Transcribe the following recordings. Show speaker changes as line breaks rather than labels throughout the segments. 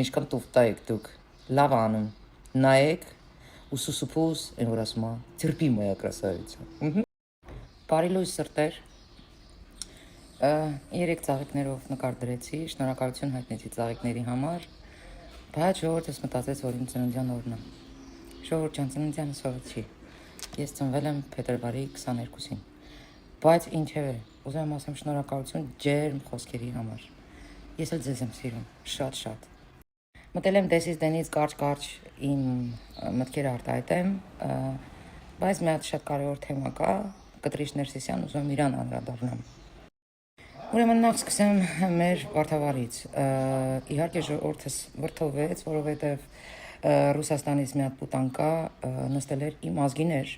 Ինչքան տուֆտա եք դուք, լավ անում, նայեք ու սուսուփուս են որ ասում է, терпи моя красавица։ Բարի լույս սրտեր, երեք ծաղիկներով նկար դրեցի, շնորհակալություն հայտնեցի ծաղիկների համար, բայց ժողովուրդս մտածեց, որ իմ ծննդյան օրն է։ Ժողովուրդ ջան, ծննդյանս ով չի։ Ես ծնվել եմ փետրվարի 22-ին, բայց ինչևէ, ուզում եմ ասեմ շնորհակալություն ջերմ խոսքերի համար։ Ես էլ ձեզ եմ սիրում, շատ։ Մտել եմ դեսից դենից կարճ իմ մտքերը արտահայտեմ, բայց մի հատ շատ կարևոր թեմա կա, Կտրիշ Ներսիսյան, ուզում եմ իրան անդրադառնամ։ Ուրեմն նախ սկսեմ մեր Վարդավառից։ Իհարկե ժողովուրդս վրդովվեց, որովհետև Ռուսաստանից մի հատ պուտան կա, նստել էր իմ ազգիներ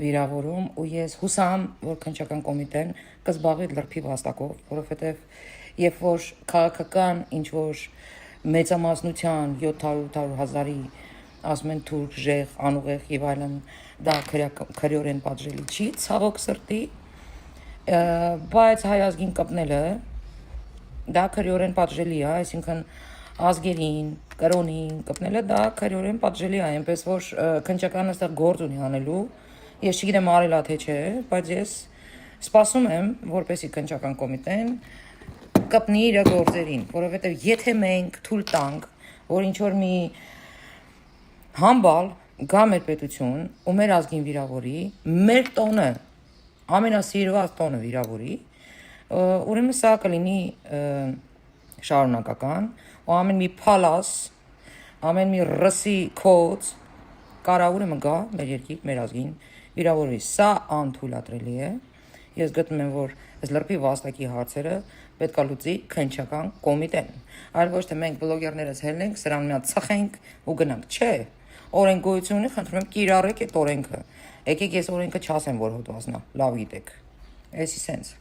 վիրավորում ու ես հուսամ, որ քննչական կոմիտեն կզբաղվի լրիվ վաստակով, որովհետև երբ որ քաղաքական ինչ-որ մեծամասնության 700-800 հազարի ասում են թուրք, ժեղ, անուղեղ եւ այլն, դա քրեորեն պատժելի չի, ցավոք սրտի, բայց հայ ազգին կպնելը դա քրեորեն պատժելի է, այսինքն ազգերին, կրոնին կպնելը դա քրեորեն պատժելի է, այնպես որ քննչականը այստեղ գործ ունի անելու, ես չգիտեմ արել է թե չէ, բայց ես սպասում եմ, որպեսզի քննչական կոմիտեն կպնի իր գործերին, որովհետև եթե մենք թույլ տանք, որ ինչ-որ մի համբալ գա մեր պետություն ու մեր ազգին վիրավորի, մեր տոնը, ամենասիրված տոնը վիրավորի, ուրեմն սա կլինի շարունակական, ու ամեն մի փալաս, ամեն մի ռսի կոց կարա ուրեմն գա մեր երկիր, մեր ազգին վիրավորի, սա անթույլատրելի է, ես գտնում եմ, որ այս լրիվ վաստակի հարցերը պետք է լուծի քննչական կոմիտեն, այլ ոչ թե մենք բլոգերներս հելնենք, սրան մի հատ ծխենք ու գնանք, չէ, օրենք գոյություն ունի, խնդրում եմ կիրառեք այդ օրենքը, եկեք ես օրենքը չասեմ, որ հոդվածնա, լավ գիտեք, էսի սենց։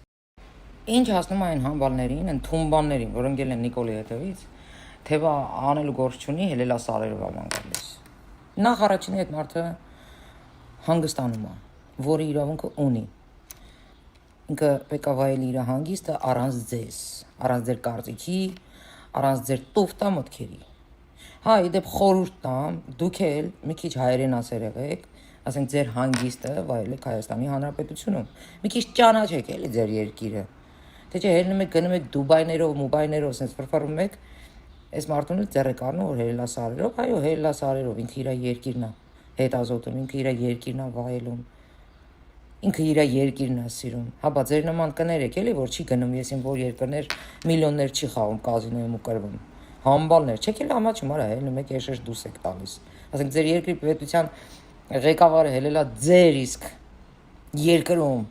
Ինչ հասնում այն համբալներին, են թումբաններին, որ ընկել են Նիկոլի հետևից, թեվա անելու գործ չունի, հելելա սարերով աման գալիս։ Նախ առաջինի այդ մարդը հանգստանում է, որի իրավունքը ունի։ Ինքը պետք է վայելի իր հանգիստը առանց ձեզ, առանց ձեր կարծիքի, առանց ձեր տուֆտա մտքերի։ Հա, իդեպ խորհուրդ տամ, դուք էլ մի քիչ հայերենասեր եղեք, ասենք ձեր հանգիստը վայելեք Հայաստանի Հանրապետությունում։ Մի քիչ ճանաչեք էլի ձեր երկիրը։ Թե չէ հելնում եք գնում եք Դուբայներով, Մուբայներով, ասենց ֆրֆռում եք, այս մարդուն էլ ձեռ եք առնում, որ հելլա սարերով, այո, հելլա սարերով, ինքը իր երկիրն է հետազոտում, ինքը իր երկիրն է վայելում։ Ինքը իր երկիրն է սիրում։ Հա, բա ձեր նման կներ եք էլի, որ չի գնում, ես իմ որ երկրներ միլիոններ չի խաղում կազինոյում ու կրվում։ Համբալներ, չեք էլ ամաչում, արա, հելնում եք եշեշ դուս եք տալիս։ Ասենք ձեր երկրի պետության ղեկավարը հելելա ձեր իսկ երկրում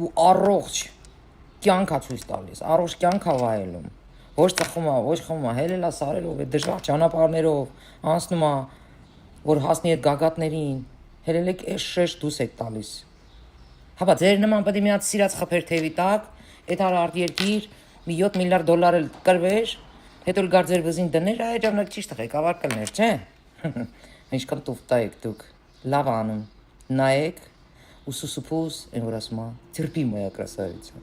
ու առողջ կյանք է ցույց տալիս, առողջ կյանք է վայելում։ Ոչ ծխում է, ոչ խմում է, հելելա սարերով, է դժվար ճանապարհներով անցնում է, որ հասնի այդ գագաթներին, հելելեք էշեշ դուս եք տալիս։ Հապա ձեր նման պետք է մի հատ սիրած խփեր թևի տակ, այդ արարտ երկիր մի 7 միլիարդ դոլար էլ կրվեր, հետո գար ձեր վզին դներ, այ ժամանակ ճիշտ ղեկավար կլներ, չէ։ Ինչքան տուֆտա եք դուք, լավ անում, նայեք ու սուսուփուս են որ ասում է, терпи моя красавица։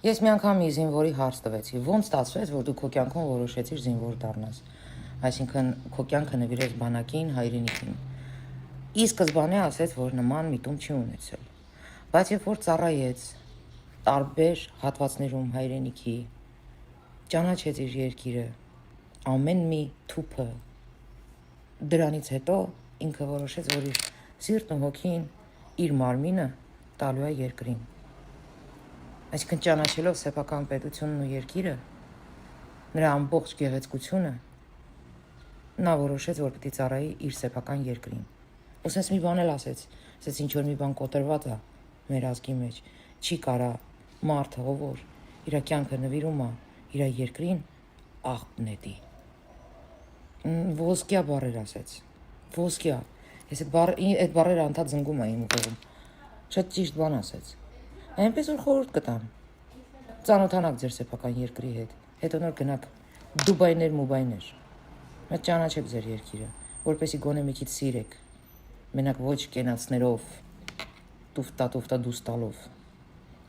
Ես մի անգամ մի զինվորի հարց տվեցի, ոնց ստացվեց, որ դու քո կյանքում որոշեցիր զինվոր դառնաս, այսինքն քո կյանքը նվիրեց բանակին, հայրենիքին։ Ի սկզբանե ասեց, որ նման միտում չի ունեցել, բայց երբ որ ծառայեց տարբեր հատվածներում հայրենիքի, ճանաչեց իր երկիրը, ամեն մի թուփը, դրանից հետո ինքը որոշեց, որ իր սիրտն ու հոգին, իր մարմինը տալու է երկրին։ Այսինքն ճանաչելով սեփական պետությունն ու երկիրը, նրա ամբողջ գեղեցկությունը, նա որոշեց, որ պետք է ծառայի իր սեփական երկրին։ Ոսենց մի բան էլ ասեց ինչ-որ մի բան կոտրված է մեր ազգի մեջ, չի կարա մարդը, ով իր կյանքը նվիրում է իր երկրին, աղբն է դի։ Ոսկյա բառեր ասեց, ոսկյա, ես այդ բառերը անդադ զնգում է իմ ուղեղում, շատ ճիշտ բան ասեց, այնպես որ խորհուրդ կտամ, ծանոթանաք ձեր սեփական երկրի հետ, հետո նոր գնաք Դուբայներ, Մուբայներ, մեծ ճանաչեք ձեր երկիրը, որպեսզի գոնե մի քիչ սիրեք, մենակ ոչ կենացներով, տուֆտա դուս տալով,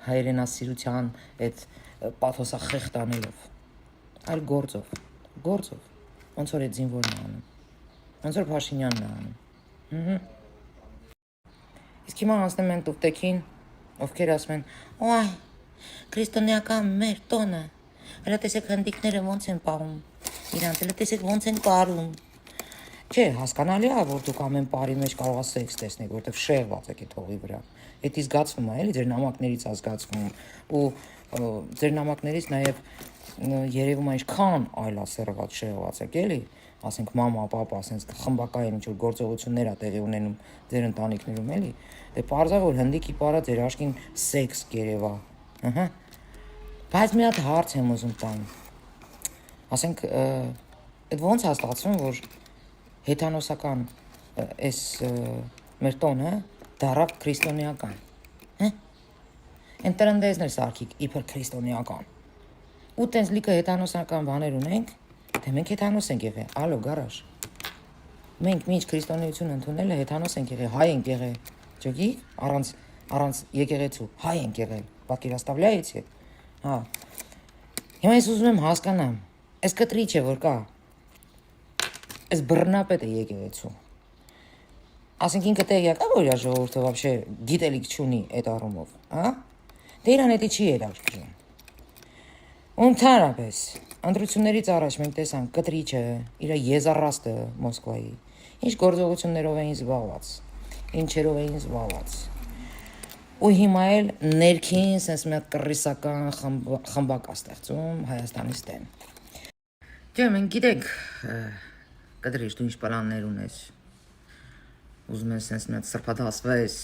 հայրենասիրության այդ պաթոսախեղտ անելով, այլ գործով, ոնց որ այդ զինվորն է անում, ոնց որ Փաշինյանն է անում։ Իսկ հիմա անցնում են տուֆտեքին, ովքեր ասում են, «Ոայ, քրիստոնեական մեր տոնը, հələ տեսեք հնդիկները ոնց են պահում, իրանց հələ տեսեք ոնց են կարում»։ Չէ, հասկանալի է, որ դուք ամեն բարի մեջ կարող եք սեքս տեսնեք, որովհետև շեղված եք այդ հողի վրա։ Դա զգացվում է, էլի ձեր նամակներից է զգացվում, ու ձեր նամակներից նաև երևում է ինչքան այլասերված շեղված եք, էլի, ասենք մամա, պապա, ասենք խմբակային ինչ-որ գործողություններ է տեղի ունենում ձեր ընտանիքներում, էլի, դե պարզա որ հնդիկի պարա ձեր աշկին սեքս կերևա, բայց մի հատ հարց եմ ուզում տամ, ասենք, այդ ոնց է ստացվում, որ հեթանոսական այս մեր տոնը դարավ քրիստոնեական, են տրնդեզներ սարքիկ իբր քրիստոնեական, ու տենց լիքը հեթանոսական բաներ ունենք, թե մենք հեթանոս ենք եղել, ալո, գարաժ, մենք մինչ քրիստոնեություն ընդունելը հեթանոս ենք եղել, հայ ենք եղել, ջոգի, առանց եկեղեցու, հայ ենք եղել, պատկերացնավլյայիցի, հա, հիմա ես ուզում եմ հասկանամ, այս կտրիչ է, որ կա, այս բռնապետ է եկեղեցու, ասենք ինքը տեղյակ է, որ իր ժողովուրդը вообще գիտելիք չունի այդ առումով, հա, դե իրան էդի չի երաշխում, ընդհանրապես, ընտրություններից առաջ մենք տեսանք կտրիչը, իր եզառաստը Մոսկվայի, ինչ գործողություններով էին զբաղված, ինչերով էին զբաղված, ու հիմա էլ ներքին սենց մի հատ կռիսական խմբակ է ստեղծում Հայաստանից դեմ։ Ջե, մենք գիտենք, կտրիչ, դու ինչ պլաններ ունես, ուզում ես սենց մի հատ սրբադասվես,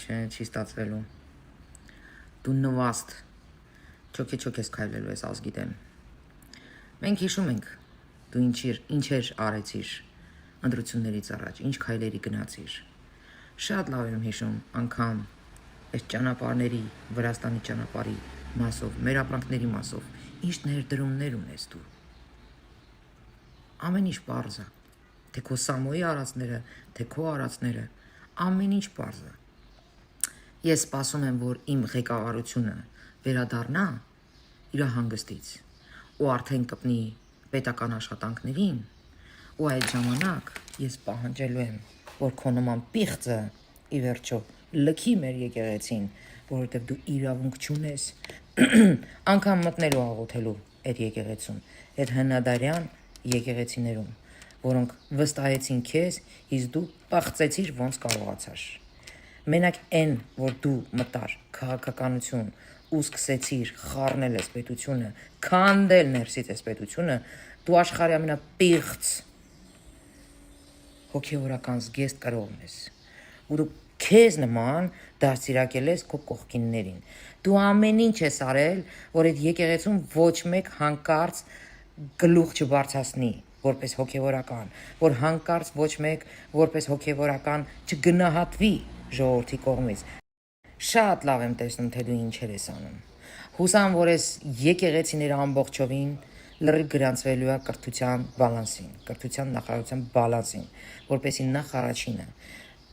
չի ստացվելու, դու նվաստ, չոք ես քայլելու ես ազգի դեմ։ Մենք հիշում ենք, դու ինչեր արեցիր ընտրություններից առաջ, ինչ քայլերի գնացիր։ Շատ լավ եմ հիշում, անգամ այս ճանապարհների, Վրաստանի ճանապարհի մասով, մեր ապրանքների մասով, ինչ ներդրումներ ունես դու։ Ամեն ինչ պարզ է, թե քո Սամոյի արածները, թե քո արածները, ամեն ինչ պարզ է։ Ես սպասում եմ, որ իմ ղեկավարությունը վերադառնա իր հանգստից ու արդեն կպնի պետական աշխատանքներին ու այդ ժամանակ ես պահանջելու եմ, որ քո նման պիղծը ի վերջո լքի մեր եկեղեցին, որովհետև դու իրավունք չունես անգամ մտնելու աղոթելու այդ եկեղեցուն, այդ հնադարյան եկեղեցիներում, որոնք վստահեցին քեզ, իսկ դու պաղծեցիր ոնց կարողացար։ Մենակ այն, որ դու մտար քաղաքականություն ու սկսեցիր խառնել ես պետությունը, քանդել ներսից ես պետությունը, դու աշխարհի ամենապիղծ հոգևորական զգեստ կրողն ես։ Ու դու քեզ նման դաստիարակել ես քո կողքիններին։ Դու ամեն ինչ ես արել, որ այդ եկեղեցում ոչ մեկ հանկարծ գլուխ չբարձրացնի որպես հոգևորական, որ հանկարծ ոչ մեկ որպես հոգևորական չգնահատվի ժողովրդի կողմից։ Շատ լավ եմ տեսնում, թե դու ինչեր ես անում։ Հուսամ, որ այս եկեղեցիները ամբողջովին լրիվ գրանցվելու է կրթության բալանսին, կրթության նախարարության բալանսին, որպեսզի նախ առաջինը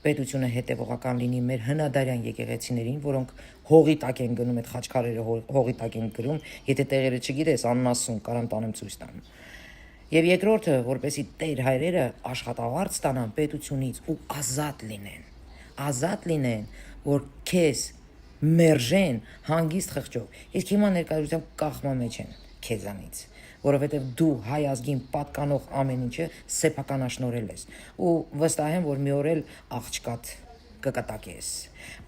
պետությունը հետևողական լինի մեր հնադարյան եկեղեցիներին, որոնք հողի տակ են գնում, այդ խաչքարերը հողի տակ են գրում, եթե տեղերը չգիտես, աննասուն, կարամ տանեմ ցույց տամ։ Եվ երկրորդը, որպեսզի տեր հայրերը աշխատավարձ ստանան պետությունից ու ազատ լինեն, որ քեզ մերժեն հանգիստ խղճով։ Իսկ հիմա ներկայությամբ կախման մեջ են քեզանից, որովհետև դու հայ ազգին պատկանող ամեն ինչը սեփականաշնորհել ես ու վստահ եմ, որ մի օր էլ աղջկատ կկտակես։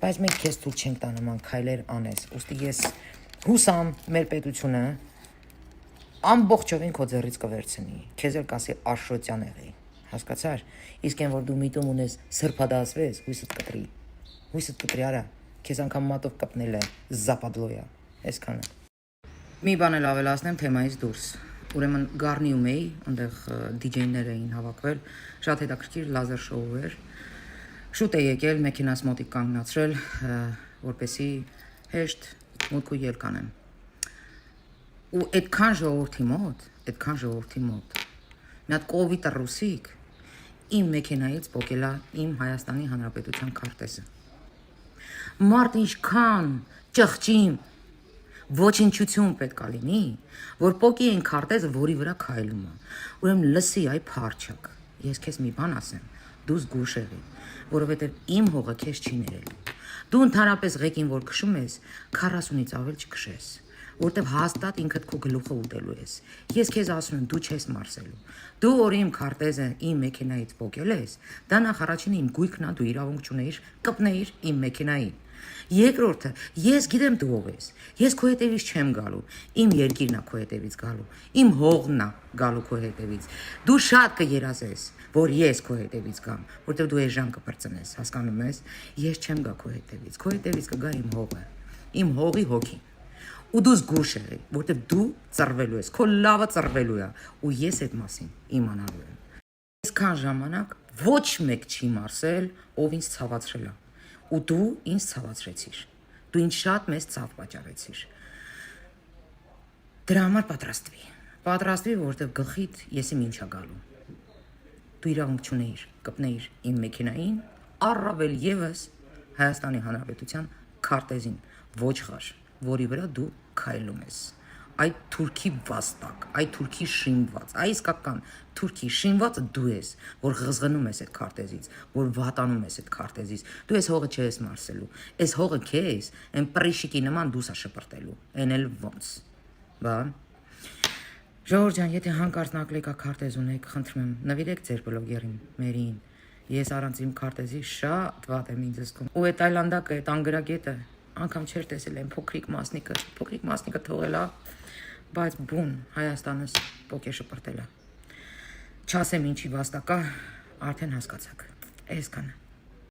Բայց մենք քեզ թույլ չենք տա նման քայլեր անես։ Ուստի ես հուսամ մեր պետությունը ամբողջովին քո ձեռից կվերցնի, քեզ էլ կասի Աշոտյան եղի, հասկացար, իսկ այն որ դու միտում ունես սրբադասվես, հույսդ կտրի արա, քեզ անգամ մատով կպնել է զապադլոյա, այսքանը։ Մի բան էլ ավելացնեմ թեմայից դուրս, ուրեմն Գառնիում էի, այնտեղ DJ-ներ էին հավաքվել, շատ հետաքրքիր լազեր շոու էր, շուտ է եկել, մեքենաս մոտիկ կանգնացրել, որպեսզի հեշտ մուտք ու ելք անեմ։ Ու այդքան ժողովրդի մոտ, մի հատ կովիտը ռուսիկ իմ մեքենայից պոկելա իմ Հայաստանի Հանրապետության քարտեզը։ Մարդ ինչքան ճղճիմ, Ոչնչություն պետք է լինի, որ պոկի այն քարտեզը, որի վրա քայլում է։ Ուրեմն լսի այ փարչակ։ Ես քեզ մի բան ասեմ, դու զգուշ եղի, որովհետև իմ հողը քեզ չի ներել։ Դու ընդհանրապես ղեկին որ քշում ես, 40-ից ավել չքշես, որտեվ հաստատ ինքդ քո գլուխը ուտելու ես։ Ես քեզ ասում եմ, դու չես մարսելու։ Դու որ իմ քարտեզը իմ մեքենայից պոկել ես, դա նախ առաջինը իմ գույքն է, դու իրավունք չունեիր կպնեիր իմ մեքենային։ Երկրորդը, ես գիտեմ դու ով ես։ Ես քո հետևից չեմ գալու։ Իմ երկիրն է քո հետևից գալու։ Իմ հողն է գալու քո հետևից։ Դու շատ կերազես, որ ես քո հետևից գամ, որտեղ դու էժան կպրծնես, հասկանում ես։ Ես չեմ գա քո հետևից։ Քո հետևից կգա իմ հողը։ Իմ հողի հոգին։ Ու դու զգուշ եղի, որտեղ դու ծռվելու ես, քո լավը ծռվելու է, ու ես այդ մասին իմանալու եմ։ Այսքան ժամանակ ոչ մեկ չի մարսել, ով ինձ ցավացրել է։ Ու դու ինձ ցավացրեցիր։ Դու ինձ շատ մեծ ցավ պատճառեցիր։ Դրա համար պատրաստվի, որտեղ գլխիդ եսիմ ինչ է գալու։ Դու իրավունք չունեիր, կպնեիր իմ մեքենային, առավել եւս Հայաստանի Հանրապետության քարտեզին, ոչխար, որի վրա դու քայլում ես։ Այդ թուրքի վաստակ, այդ թուրքի շինված, այ իսկական թուրքի շինվածը դու ես, որ ղզղնում ես այդ քարտեզից, որ վատանում ես այդ քարտեզից։ Դու ես հողը չես մարսելու։ Այս հողը քեզ այն պրիշիկի նման դուս է շպրտելու։ Այն էլ ոնց։ Բա։ Ժողովուրդ ջան, եթե հանկարծ նակլեկա քարտեզ ունեք, խնդրում եմ, նվիրեք ձեր բլոգերին, մերին։ Ես առանց իմ քարտեզի շատ վատ եմ ինձ զգում։ Ու այդ այլանդակը, այդ անգրագետը անգամ չէր տեսել այն փոքրիկ մասնիկը թողել է, բայց բուն Հայաստանս պոկե շպրտել է։ Չասեմ ինչի վաստակա, արդեն հասկացաք։ Այսքանը։